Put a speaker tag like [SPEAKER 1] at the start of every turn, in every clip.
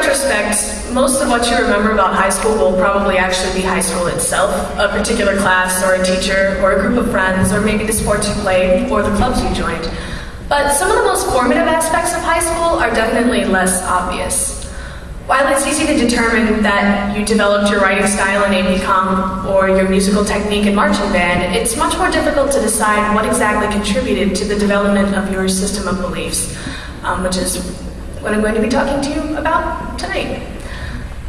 [SPEAKER 1] retrospect, most of what you remember about high school will probably actually be high school itself, a particular class or a teacher or a group of friends or maybe the sports you played or the clubs you joined. But some of the most formative aspects of high school are definitely less obvious. While it's easy to determine that you developed your writing style in AP Comp or your musical technique in marching band, it's much more difficult to decide what exactly contributed to the development of your system of beliefs, which is what I'm going to be talking to you about tonight.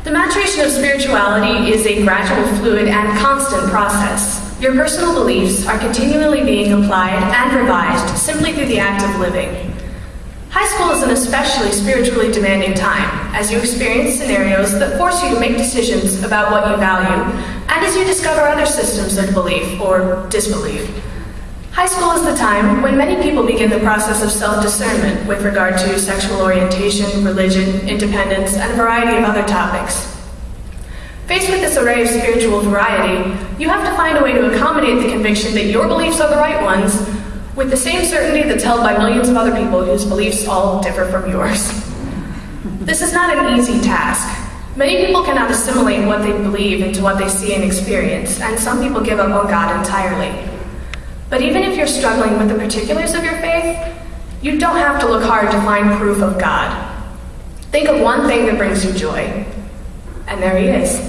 [SPEAKER 1] The maturation of spirituality is a gradual, fluid, and constant process. Your personal beliefs are continually being applied and revised simply through the act of living. High school is an especially spiritually demanding time, as you experience scenarios that force you to make decisions about what you value, and as you discover other systems of belief or disbelief. High school is the time when many people begin the process of self-discernment with regard to sexual orientation, religion, independence, and a variety of other topics. Faced with this array of spiritual variety, you have to find a way to accommodate the conviction that your beliefs are the right ones, with the same certainty that's held by millions of other people whose beliefs all differ from yours. This is not an easy task. Many people cannot assimilate what they believe into what they see and experience, and some people give up on God entirely. But even if you're struggling with the particulars of your faith, you don't have to look hard to find proof of God. Think of one thing that brings you joy, and there He is.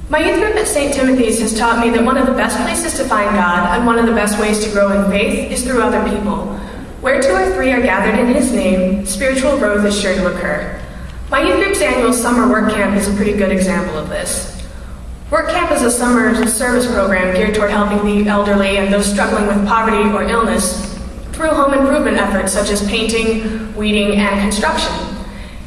[SPEAKER 1] My youth group at St. Timothy's has taught me that one of the best places to find God and one of the best ways to grow in faith is through other people. Where 2 or 3 are gathered in His name, spiritual growth is sure to occur. My youth group's annual summer work camp is a pretty good example of this. Work camp is a summer service program geared toward helping the elderly and those struggling with poverty or illness through home improvement efforts such as painting, weeding, and construction.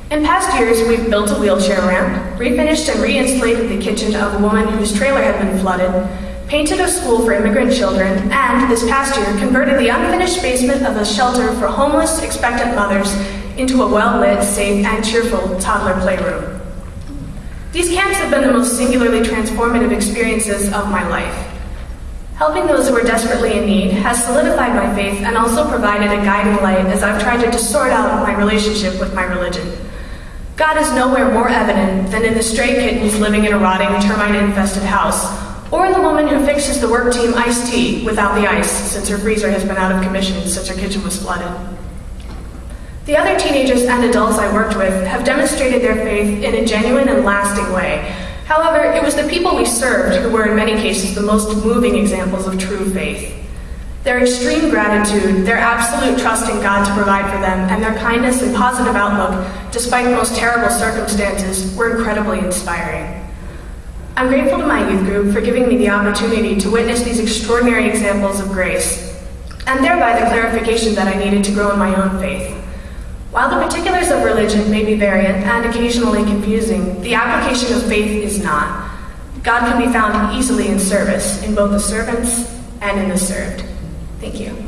[SPEAKER 1] In past years, we've built a wheelchair ramp, refinished and re-insulated the kitchen of a woman whose trailer had been flooded, painted a school for immigrant children, and this past year converted the unfinished basement of a shelter for homeless, expectant mothers into a well-lit, safe, and cheerful toddler playroom. These camps have been the most singularly transformative experiences of my life. Helping those who are desperately in need has solidified my faith and also provided a guiding light as I've tried to sort out my relationship with my religion. God is nowhere more evident than in the stray kid who's living in a rotting, termite-infested house, or in the woman who fixes the work team iced tea without the ice since her freezer has been out of commission since her kitchen was flooded. The other teenagers and adults I worked with have demonstrated their faith in a genuine and lasting way. However, it was the people we served who were in many cases the most moving examples of true faith. Their extreme gratitude, their absolute trust in God to provide for them, and their kindness and positive outlook, despite the most terrible circumstances, were incredibly inspiring. I'm grateful to my youth group for giving me the opportunity to witness these extraordinary examples of grace, and thereby the clarification that I needed to grow in my own faith. While the particulars of religion may be variant and occasionally confusing, the application of faith is not. God can be found easily in service, in both the servants and in the served. Thank you.